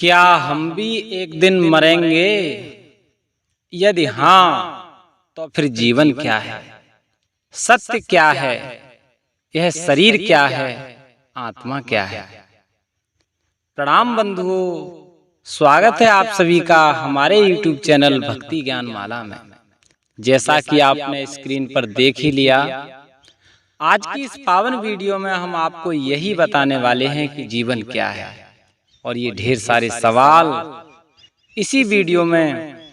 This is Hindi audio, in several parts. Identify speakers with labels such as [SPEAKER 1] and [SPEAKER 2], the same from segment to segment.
[SPEAKER 1] क्या हम भी एक दिन मरेंगे? यदि हाँ, तो फिर जीवन क्या है? सत्य क्या है? यह शरीर क्या है? आत्मा क्या है? प्रणाम बंधुओं, स्वागत है आप सभी का हमारे YouTube चैनल भक्ति ज्ञान माला में। जैसा कि आपने स्क्रीन पर देख ही लिया, आज की इस पावन वीडियो में हम आपको यही बताने वाले हैं कि जीवन क्या है, और ये ढेर सारे सवाल इसी वीडियो में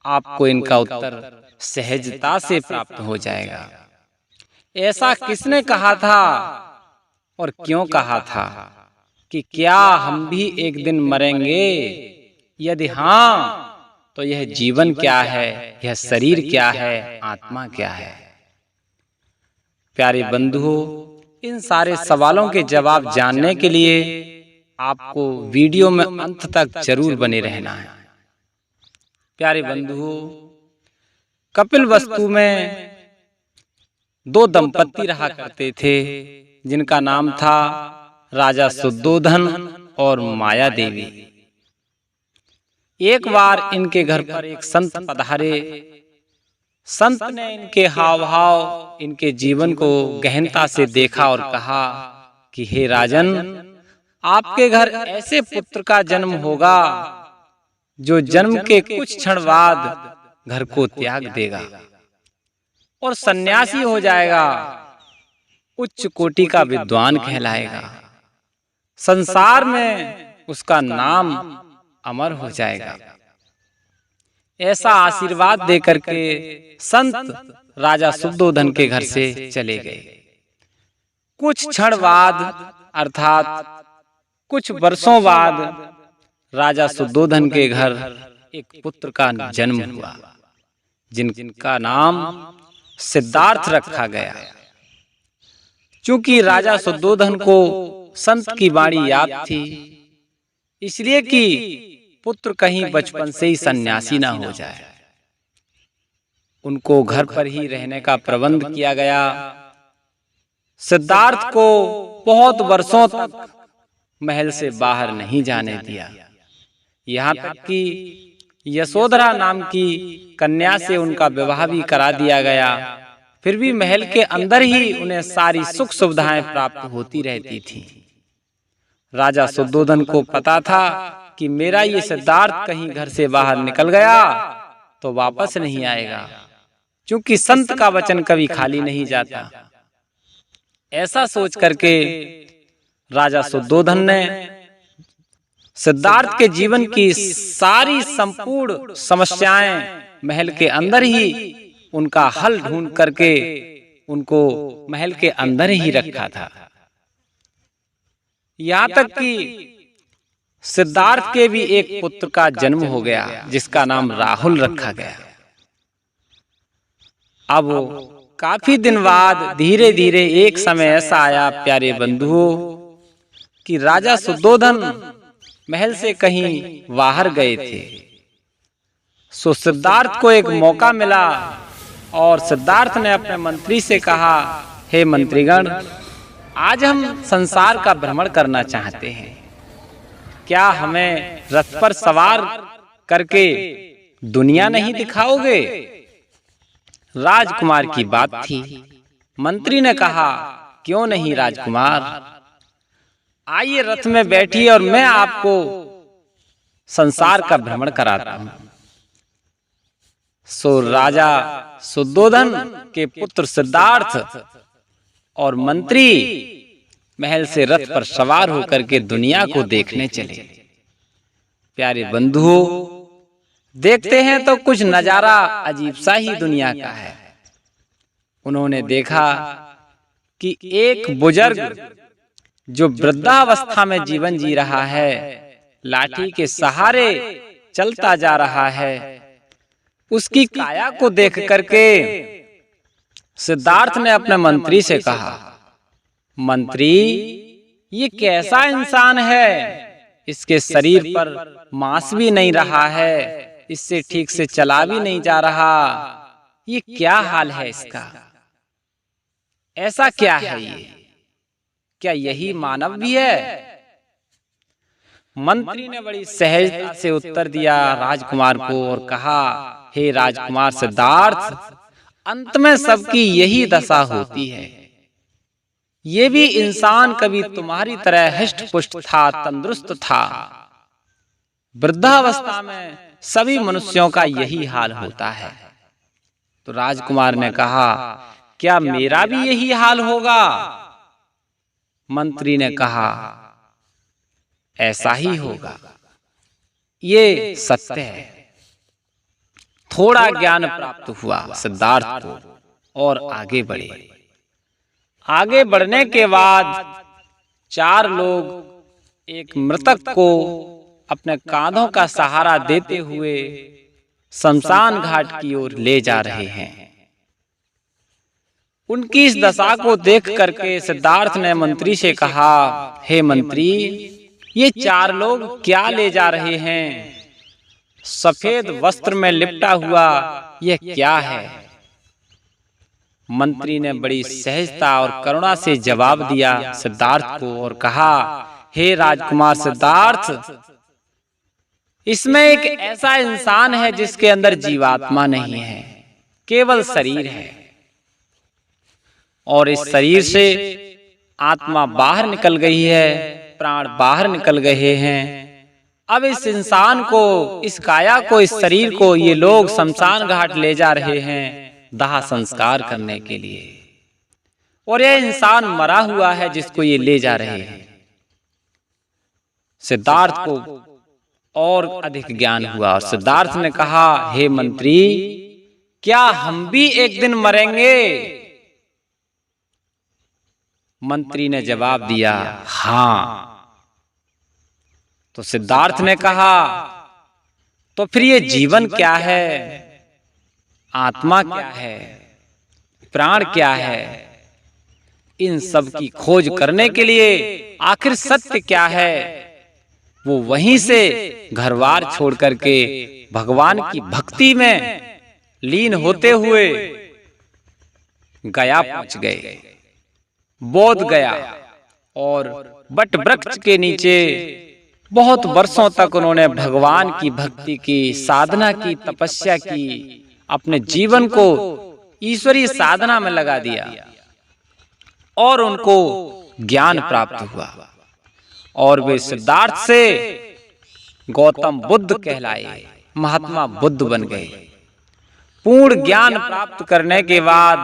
[SPEAKER 1] आपको इनका उत्तर सहजता से प्राप्त हो जाएगा। ऐसा किसने कहा था और क्यों कहा था कि क्या हम भी एक दिन मरेंगे? यदि हाँ, तो यह जीवन क्या है? यह शरीर क्या है? आत्मा क्या है? प्यारे बंधुओं, इन सारे सवालों के जवाब जानने के लिए आपको वीडियो में अंत तक जरूर बने रहना है। प्यारे बंधुओं, कपिलवस्तु में दो दंपत्ति रहा करते थे जिनका नाम था राजा शुद्धोधन और माया देवी। एक बार इनके घर पर एक संत पधारे। संत ने इनके हाव भाव, इनके जीवन को गहनता से देखा और कहा कि हे राजन, आपके घर ऐसे पुत्र का जन्म होगा जो जन्म के कुछ क्षण बाद घर को त्याग देगा और सन्यासी हो जाएगा, उच्च कोटि का विद्वान कहलाएगा, संसार में उसका नाम अमर हो जाएगा। ऐसा आशीर्वाद देकर के संत राजा शुद्धोधन के घर से चले गए। कुछ क्षण बाद अर्थात कुछ वर्षों बाद राजा शुद्धोधन के घर एक पुत्र का जन्म हुआ जिनका नाम सिद्धार्थ रखा गया। चूंकि राजा शुद्धोधन को संत की वाणी याद थी, इसलिए कि पुत्र कहीं बचपन से ही सन्यासी ना हो जाए, उनको घर पर ही रहने का प्रबंध किया गया। सिद्धार्थ को बहुत वर्षों तक महल से बाहर नहीं जाने दिया, यहाँ तक कि यशोधरा नाम की कन्या से उनका विवाह भी करा दिया गया। फिर भी महल के अंदर ही उन्हें सारी सुख सुविधाएं प्राप्त होती रहती थीं। राजा शुद्धोधन को पता था कि मेरा ये सिद्धार्थ कहीं घर से बाहर निकल गया तो वापस नहीं आएगा, क्योंकि संत का वचन कभी खाली नहीं जाता। ऐसा सोच करके राजा शुद्धोधन ने सिद्धार्थ के जीवन की सारी संपूर्ण समस्याएं महल के अंदर ही उनका हल ढूंढ करके उनको महल के अंदर ही रखा था। यहाँ तक कि सिद्धार्थ के भी एक पुत्र का जन्म हो गया जिसका नाम राहुल रखा गया। अब काफी दिन बाद धीरे धीरे एक समय ऐसा आया प्यारे बंधुओं कि राजा शुद्धोधन महल से कहीं बाहर गए थे। सो सिद्धार्थ को एक मौका मिला और सिद्धार्थ ने अपने मंत्री से कहा, हे मंत्रीगण, आज हम संसार का भ्रमण करना चाहते हैं, क्या हमें रथ पर सवार करके दुनिया नहीं दिखाओगे? राजकुमार की बात थी। मंत्री ने कहा, क्यों नहीं राजकुमार, आइए रथ में बैठिए और मैं आपको संसार का भ्रमण कराता हूं। सो राजा शुद्धोधन के पुत्र सिद्धार्थ और मंत्री महल से रथ पर सवार होकर के दुनिया को देखने चले। प्यारे बंधुओं, देखते हैं तो कुछ नजारा अजीब सा ही दुनिया का है। उन्होंने देखा कि एक बुजुर्ग जो वृद्धावस्था में जीवन जी रहा है, लाठी के सहारे चलता जा रहा है, उसकी काया को देख करके सिद्धार्थ ने अपने मंत्री से कहा, मंत्री, ये कैसा इंसान है? इसके शरीर पर मांस भी नहीं रहा है, इससे ठीक से चला भी नहीं जा रहा, ये क्या हाल है इसका? ऐसा क्या है ये? क्या यही मानव भी है? मंत्री ने बड़ी सहजता से उत्तर दिया राजकुमार को और कहा, हे राजकुमार सिद्धार्थ, अंत में सबकी यही दशा होती है। ये भी इंसान कभी तुम्हारी तरह हृष्ट पुष्ट था, तंदुरुस्त था। वृद्धावस्था में सभी मनुष्यों का यही हाल होता है। तो राजकुमार ने कहा, क्या मेरा भी यही हाल होगा? मंत्री ने कहा, ऐसा ही होगा, ये सत्य है। थोड़ा ज्ञान प्राप्त हुआ सिद्धार्थ को और आगे बढ़े। आगे बढ़ने के बाद 4 लोग एक मृतक को अपने कांधों का सहारा देते हुए शमशान घाट की ओर ले जा रहे हैं। उनकी इस दशा को देख करके सिद्धार्थ ने मंत्री से कहा, हे मंत्री, ये 4 लोग क्या ले जा रहे हैं? सफेद वस्त्र में लिपटा हुआ यह क्या है? मंत्री ने बड़ी सहजता और करुणा से जवाब दिया सिद्धार्थ को और कहा, हे राजकुमार सिद्धार्थ, इसमें एक ऐसा इंसान है जिसके अंदर जीवात्मा नहीं है, केवल शरीर है। और इस शरीर से आत्मा बाहर निकल गई है, प्राण बाहर निकल गए हैं। अब इस इंसान को, इस काया को, इस शरीर को ये लोग शमशान घाट ले जा रहे हैं दाह संस्कार करने के लिए। और यह इंसान मरा हुआ है जिसको ये ले जा रहे हैं। सिद्धार्थ को और अधिक ज्ञान हुआ और सिद्धार्थ ने कहा, हे मंत्री, क्या हम भी एक दिन मरेंगे? मंत्री ने जवाब दिया, हाँ। तो सिद्धार्थ ने कहा, तो फिर ये जीवन क्या है? आत्मा क्या है? प्राण क्या है? इन सब की खोज करने के लिए आखिर सत्य क्या है? वो वहीं से घरबार छोड़ करके भगवान की भक्ति में लीन होते हुए गया पहुंच गए, बोध गया। और बट वृक्ष के नीचे बहुत वर्षों तक उन्होंने भगवान की भक्ति की, साधना की, तपस्या की, अपने जीवन को ईश्वरीय साधना में लगा दिया और उनको ज्ञान प्राप्त हुआ। और वे सिद्धार्थ से गौतम बुद्ध कहलाए, महात्मा बुद्ध बन गए। पूर्ण ज्ञान प्राप्त करने के बाद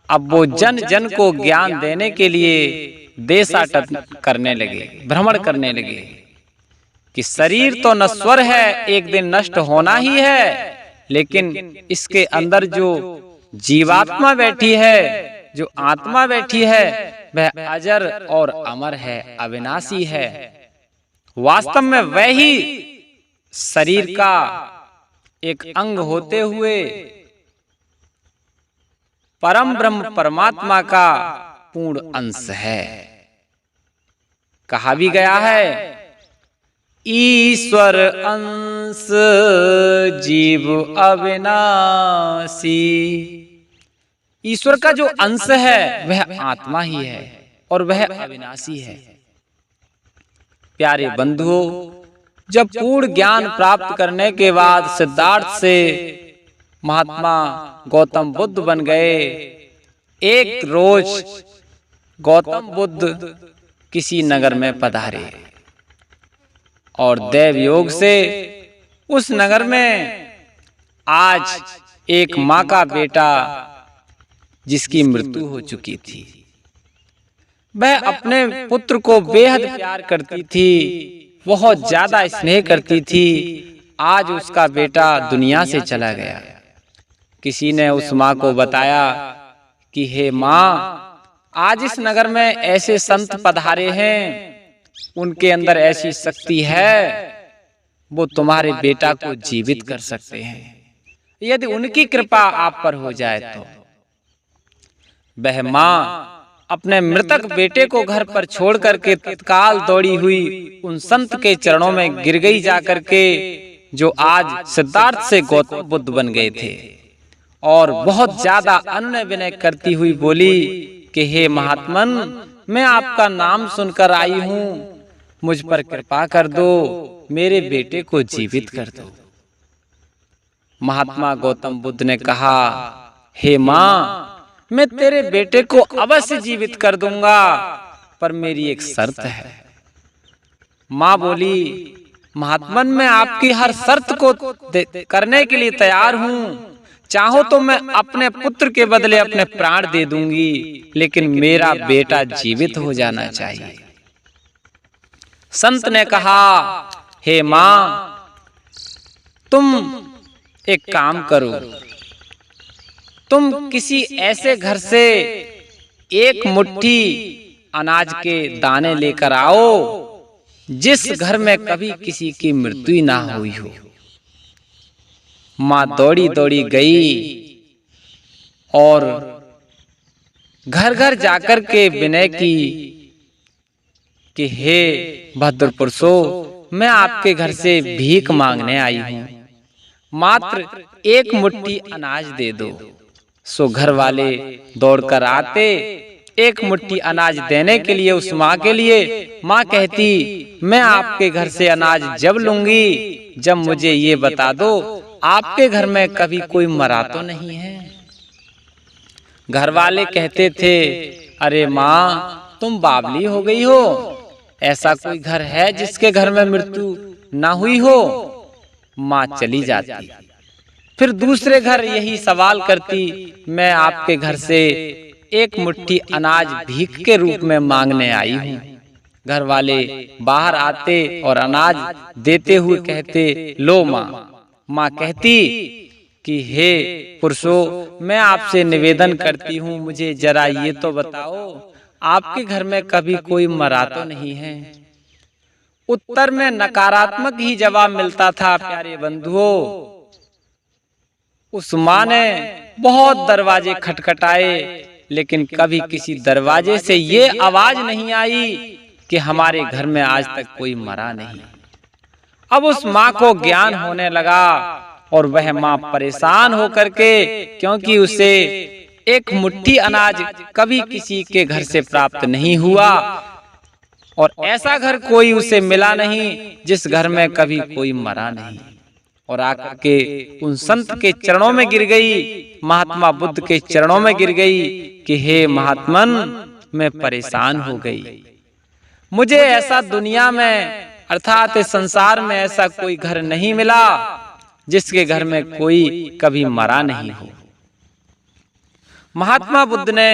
[SPEAKER 1] अब वो जन जन को ज्ञान देने के लिए देशाटन करने लगे, भ्रमण करने लगे कि शरीर तो नश्वर है, एक दिन नष्ट होना ही है, लेकिन इसके अंदर जो जीवात्मा बैठी है, जो आत्मा बैठी है, वह अजर और अमर है, अविनाशी है। वास्तव में वही शरीर का एक अंग होते हुए परम ब्रह्म परमात्मा का पूर्ण अंश है। कहा भी गया है, ईश्वर अंश जीव अविनाशी। ईश्वर का जो अंश है वह आत्मा ही है और वह अविनाशी है। प्यारे बंधुओं, जब पूर्ण ज्ञान प्राप्त करने के बाद सिद्धार्थ से महात्मा गौतम बुद्ध बन गए, एक रोज गौतम बुद्ध किसी नगर में पधारे और देव योग से उस नगर में आज एक माँ का बेटा जिसकी मृत्यु हो चुकी थी, वह अपने पुत्र को बेहद प्यार करती थी, बहुत ज्यादा स्नेह करती थी। आज उसका बेटा दुनिया से चला गया। किसी ने उस माँ को बताया कि हे माँ, आज इस नगर में ऐसे संत पधारे हैं, उनके अंदर ऐसी शक्ति है, वो तुम्हारे बेटा को जीवित कर सकते हैं, यदि उनकी कृपा आप पर हो जाए तो। वह माँ अपने मृतक बेटे को घर पर छोड़ करके तत्काल दौड़ी हुई उन संत के चरणों में गिर गई जाकर के, जो आज सिद्धार्थ से गौतम बुद्ध बन गए थे। और बहुत ज्यादा अनुनय विनय करती हुई बोली कि हे महात्मन, मैं आपका नाम सुनकर आई हूँ, मुझ पर कृपा कर दो, मेरे बेटे को जीवित कर दो। महात्मा गौतम बुद्ध ने कहा, हे माँ, मैं तेरे बेटे को अवश्य जीवित कर दूंगा, पर मेरी एक शर्त है। माँ बोली, महात्मन, मैं आपकी हर शर्त को करने के लिए तैयार हूँ। चाहो तो मैं अपने पुत्र के बदले अपने प्राण दे दूंगी, लेकिन मेरा बेटा जीवित हो जाना चाहिए। संत ने कहा, हे माँ, तुम एक काम करो, तुम किसी ऐसे घर से एक मुट्ठी अनाज के दाने लेकर आओ जिस घर में कभी किसी की मृत्यु ना हुई हो। माँ दौड़ी दौड़ी गई और घर घर जाकर के विनय की कि हे भद्र पुरुषों, मैं आपके घर से भीख मांगने आई हूँ, मात्र एक मुट्ठी अनाज दे दो। सो घर वाले दौड़कर आते एक मुट्ठी अनाज देने के लिए उस माँ के लिए। माँ कहती, मैं आपके घर से अनाज जब लूंगी जब मुझे ये बता दो आपके घर में कभी कोई मरा तो नहीं है। घर वाले कहते थे, अरे माँ, तुम बावली हो गई हो, ऐसा कोई घर है जिसके घर में मृत्यु ना हुई हो। माँ चली जाती। फिर दूसरे घर यही सवाल करती, मैं आपके घर से एक मुट्ठी अनाज भीख के रूप में मांगने आई हूँ। घर वाले बाहर आते और अनाज देते हुए कहते, लो माँ। माँ कहती कि हे पुरुषों, मैं आपसे निवेदन करती हूँ, मुझे जरा ये तो बताओ आपके घर में कभी कोई मरा तो नहीं है। उत्तर में नकारात्मक ही जवाब मिलता था। प्यारे बंधुओं, उस माँ ने बहुत दरवाजे खटखटाए, लेकिन कभी किसी दरवाजे से ये आवाज नहीं आई कि हमारे घर में आज तक कोई मरा नहीं। अब उस माँ को ज्ञान होने लगा और वह माँ परेशान होकर के, क्योंकि उसे एक मुट्ठी अनाज कभी किसी के घर से प्राप्त नहीं हुआ और ऐसा घर कोई उसे मिला नहीं जिस घर में कभी कोई मरा नहीं। और आकर के उन संत के चरणों में गिर गई, महात्मा बुद्ध के चरणों में गिर गई कि हे महात्मन, मैं परेशान हो गई। मुझे ऐसा दुनिया में अर्थात संसार में ऐसा कोई घर नहीं मिला जिसके घर में कोई कभी मरा नहीं हो। महात्मा बुद्ध ने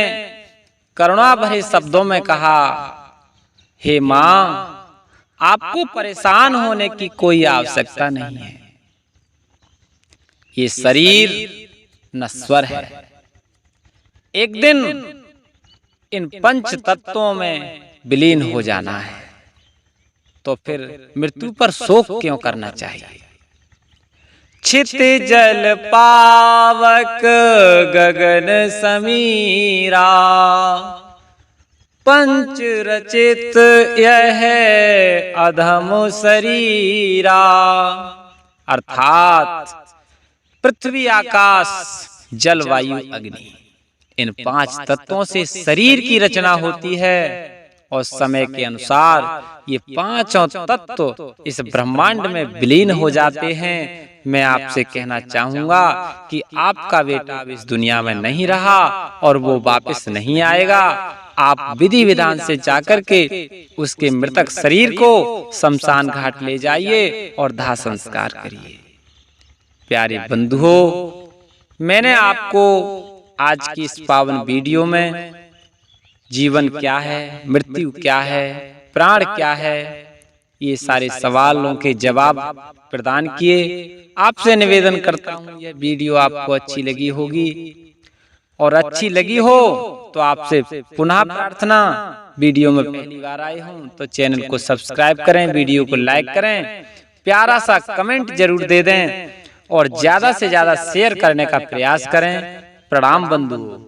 [SPEAKER 1] करुणा भरे शब्दों में कहा, हे माँ, आपको परेशान होने की कोई आवश्यकता नहीं है। ये शरीर नश्वर है, एक दिन इन पंच तत्वों में विलीन हो जाना है, तो फिर मृत्यु पर शोक क्यों करना चाहिए। छित जल पावक गगन समीरा, पंच रचित यह अधम शरीरा। अर्थात पृथ्वी, आकाश, जल, वायु, अग्नि, इन पांच तत्वों से शरीर की रचना होती है और समय के अनुसार ये पांचों तत्व इस ब्रह्मांड में विलीन हो जाते हैं। मैं आपसे कहना चाहूंगा कि आपका बेटा अब इस दुनिया में नहीं रहा और वो वापस नहीं आएगा। आप विधि विधान से जाकर के उसके मृतक शरीर को शमशान घाट ले जाइए और दाह संस्कार करिए। प्यारे बंधुओं, मैंने आपको आज की इस पावन वीडियो में जीवन क्या है, मृत्यु क्या है, प्राण क्या है, ये सारे सवालों के जवाब प्रदान किए। आपसे निवेदन करता हूँ यह वीडियो आपको अच्छी लगी होगी और अच्छी लगी हो तो आपसे पुनः प्रार्थना, वीडियो में पहली बार आए हों तो चैनल को सब्सक्राइब करें, वीडियो को लाइक करें, प्यारा सा कमेंट जरूर दे दें और ज्यादा से ज्यादा शेयर करने का प्रयास करें। प्रणाम बंधुओं।